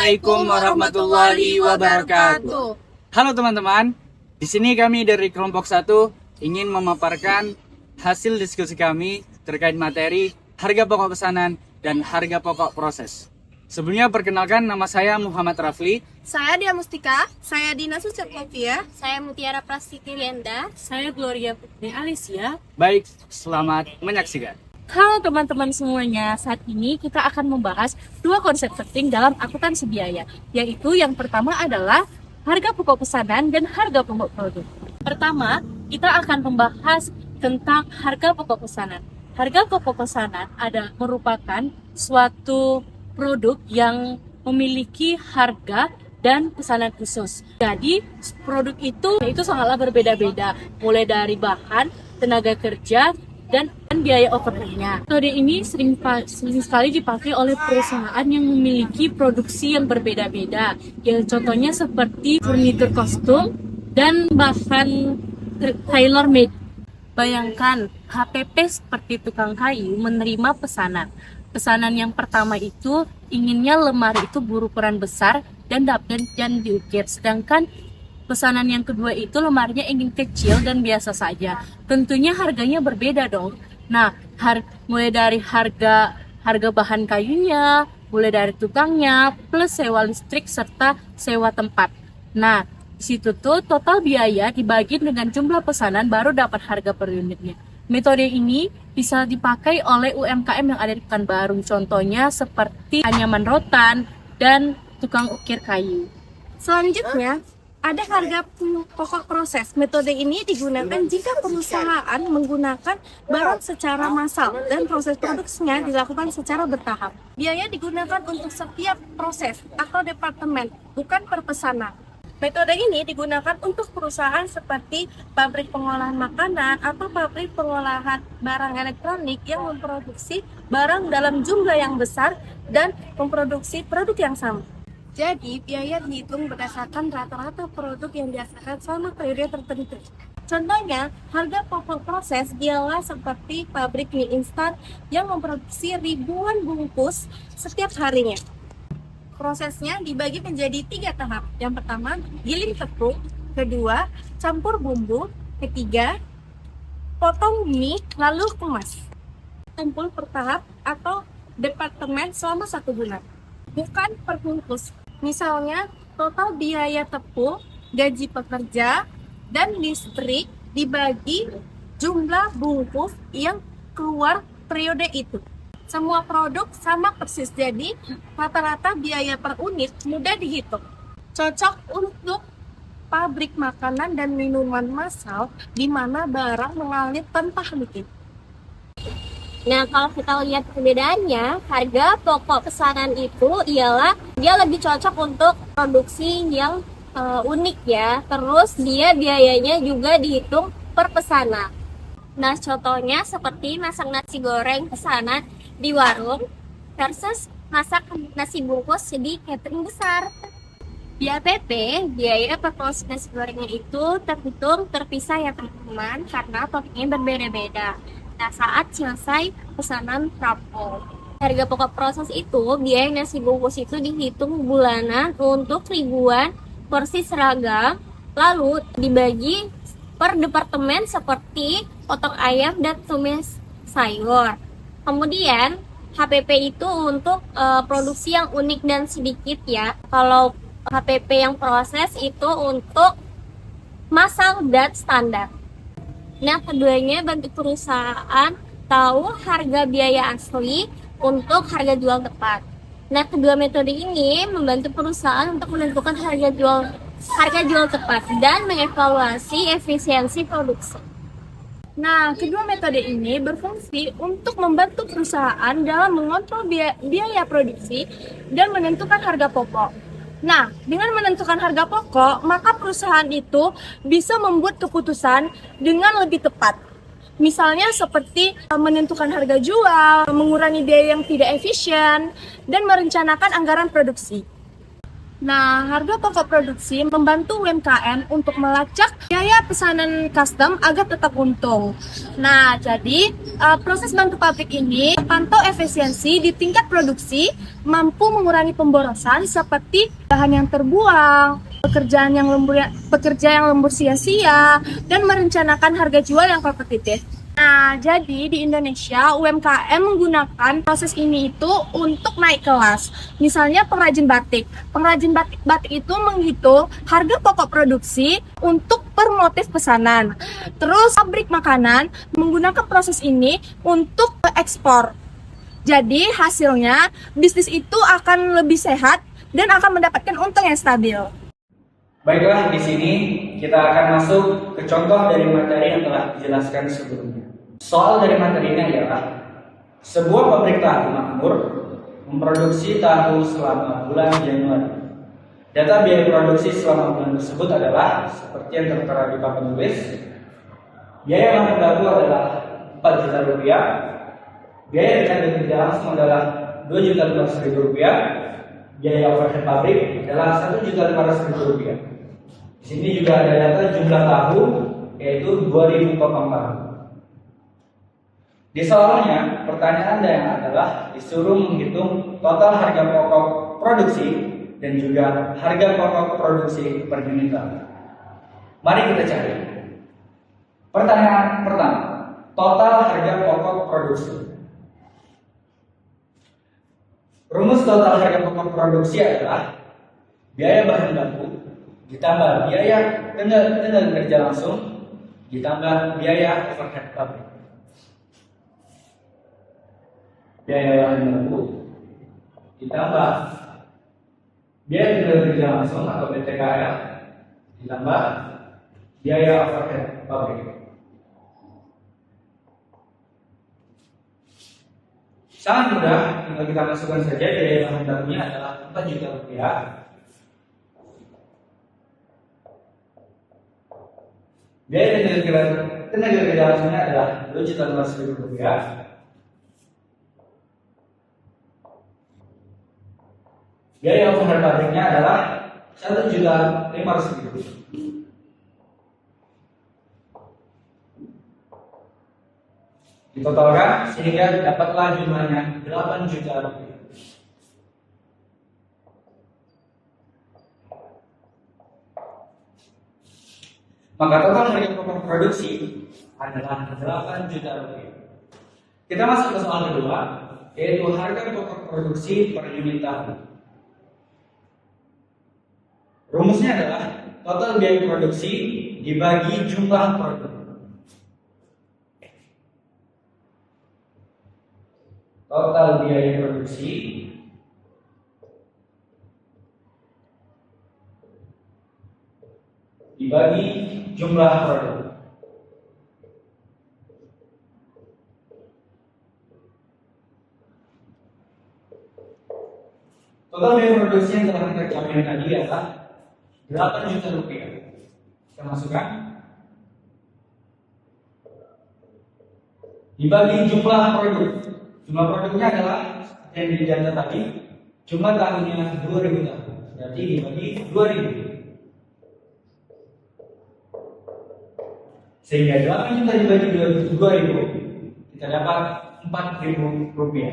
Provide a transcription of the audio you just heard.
Assalamualaikum warahmatullahi wabarakatuh. Halo teman-teman, di sini kami dari kelompok 1 ingin memaparkan hasil diskusi kami terkait materi harga pokok pesanan dan harga pokok proses. Sebelumnya perkenalkan, nama saya Muhammad Rafli. Saya Dia Mustika. Saya Dina Suciartovia. Saya Mutiara Prastiti Lienda. Saya Gloria Putri Alicia. Baik, selamat menyaksikan. Halo teman-teman semuanya, saat ini kita akan membahas dua konsep penting dalam akuntansi biaya, yaitu yang pertama adalah harga pokok pesanan dan harga pokok produk. Pertama, kita akan membahas tentang harga pokok pesanan. Harga pokok pesanan merupakan suatu produk yang memiliki harga dan pesanan khusus. Jadi, produk itu sangatlah berbeda-beda, mulai dari bahan, tenaga kerja, dan biaya overhead-nya. Metode ini sering sekali dipakai oleh perusahaan yang memiliki produksi yang berbeda-beda. Ya, contohnya seperti furnitur kostum dan bahkan tailor made. Bayangkan, HPP seperti tukang kayu menerima pesanan. Pesanan yang pertama itu inginnya lemari itu berukuran besar dan diukir, sedangkan pesanan yang kedua itu lemarinya ingin kecil dan biasa saja. Tentunya harganya berbeda dong. Nah, mulai dari harga bahan kayunya, mulai dari tukangnya, plus sewa listrik serta sewa tempat. Nah, di situ tuh total biaya dibagi dengan jumlah pesanan baru dapat harga per unitnya. Metode ini bisa dipakai oleh UMKM yang ada di Pekanbaru. Contohnya seperti anyaman rotan dan tukang ukir kayu. Selanjutnya, ada harga pokok proses. Metode ini digunakan jika perusahaan menggunakan barang secara massal dan proses produksinya dilakukan secara bertahap. Biaya digunakan untuk setiap proses atau departemen, bukan per pesanan. Metode ini digunakan untuk perusahaan seperti pabrik pengolahan makanan atau pabrik pengolahan barang elektronik yang memproduksi barang dalam jumlah yang besar dan memproduksi produk yang sama. Jadi, biaya dihitung berdasarkan rata-rata produk yang dihasilkan selama periode tertentu. Contohnya, harga pokok proses ialah seperti pabrik mie instan yang memproduksi ribuan bungkus setiap harinya. Prosesnya dibagi menjadi 3 tahap. Yang pertama, giling tepung. Kedua, campur bumbu. Ketiga, potong mie lalu kemas. Kumpul per tahap atau departemen selama 1 bulan. Bukan per bungkus. Misalnya, total biaya tepung, gaji pekerja, dan listrik dibagi jumlah bungkus yang keluar periode itu. Semua produk sama persis, jadi rata-rata biaya per unit mudah dihitung. Cocok untuk pabrik makanan dan minuman massal di mana barang mengalir tanpa henti. Nah, kalau kita lihat perbedaannya, harga pokok pesanan itu ialah dia lebih cocok untuk produksi yang unik ya. Terus dia biayanya juga dihitung per pesanan. Nah, contohnya seperti masak nasi goreng pesanan di warung versus masak nasi bungkus di catering besar. Di APP, biaya per porsi nasi gorengnya itu terhitung terpisah ya teman-teman, karena topiknya berbeda-beda. Nah, saat selesai pesanan rampung. Harga pokok proses itu, biaya nasi bungkus itu dihitung bulanan untuk ribuan porsi seragam, lalu dibagi per departemen seperti potong ayam dan tumis sayur. Kemudian HPP itu untuk produksi yang unik dan sedikit ya. Kalau HPP yang proses itu untuk massal dan standar. Nah, keduanya bantu perusahaan tahu harga biaya asli untuk harga jual tepat. Nah, kedua metode ini membantu perusahaan untuk menentukan harga jual tepat dan mengevaluasi efisiensi produksi. Nah, kedua metode ini berfungsi untuk membantu perusahaan dalam mengontrol biaya produksi dan menentukan harga pokok. Nah, dengan menentukan harga pokok, maka perusahaan itu bisa membuat keputusan dengan lebih tepat. Misalnya seperti menentukan harga jual, mengurangi biaya yang tidak efisien, dan merencanakan anggaran produksi. Nah, harga pokok produksi membantu UMKM untuk melacak biaya pesanan custom agar tetap untung. Nah, jadi proses bantu pabrik ini pantau efisiensi di tingkat produksi, mampu mengurangi pemborosan seperti bahan yang terbuang, pekerja yang lembur sia-sia, dan merencanakan harga jual yang kompetitif. Nah, jadi di Indonesia UMKM menggunakan proses ini itu untuk naik kelas. Misalnya pengrajin batik. Pengrajin batik itu menghitung harga pokok produksi untuk per motif pesanan. Terus pabrik makanan menggunakan proses ini untuk ekspor. Jadi hasilnya bisnis itu akan lebih sehat dan akan mendapatkan untung yang stabil. Baiklah, di sini kita akan masuk ke contoh dari materi yang telah dijelaskan sebelumnya. Soal dari materi ini adalah sebuah pabrik tahu makmur memproduksi tahu selama bulan Januari. Data biaya produksi selama bulan tersebut adalah seperti yang tertera di papan tulis. Biaya bahan baku adalah 4 juta rupiah. Biaya tenaga kerja langsung adalah 2.200.000 rupiah. Biaya overhead pabrik adalah 1.500.000 rupiah. Di sini juga ada data jumlah tahu, yaitu 2.000 potong tahu. Di soalnya, pertanyaan yang adalah disuruh menghitung total harga pokok produksi dan juga harga pokok produksi per unit. Mari kita cari. Pertanyaan pertama, total harga pokok produksi. Rumus total harga pokok produksi adalah biaya bahan baku ditambah biaya tenaga kerja langsung ditambah biaya overhead pabrik. Biaya bahan baku ditambah biaya tenaga kerja langsung atau BTKL ditambah biaya overhead pabrik. Sangat mudah, tinggal kita masukkan saja biaya bahan bakunya adalah 4 juta rupiah. Biaya tenaga kerja langsungnya adalah 2.200.000 rupiah. Biaya overhead pabriknya adalah 1.500.000 rupiah. Ditotalkan sehingga dapatlah jumlahnya 8 juta rupiah. Maka total harga pokok produksi adalah 8 juta rupiah. Kita masuk ke soal kedua, yaitu harga pokok produksi per unit tahu. Rumusnya adalah total biaya produksi dibagi jumlah produk. Total biaya produksi dibagi jumlah produk. Total biaya produksi yang telah kita capai tadi adalah 8 juta rupiah. Kita masukkan dibagi jumlah produk. Jumlah produknya adalah yang di data tadi, jumlah tahunnya 2000 tahun. Berarti dibagi 2000. Sehingga 8 juta dibagi 2000, kita dapat 4.000 rupiah.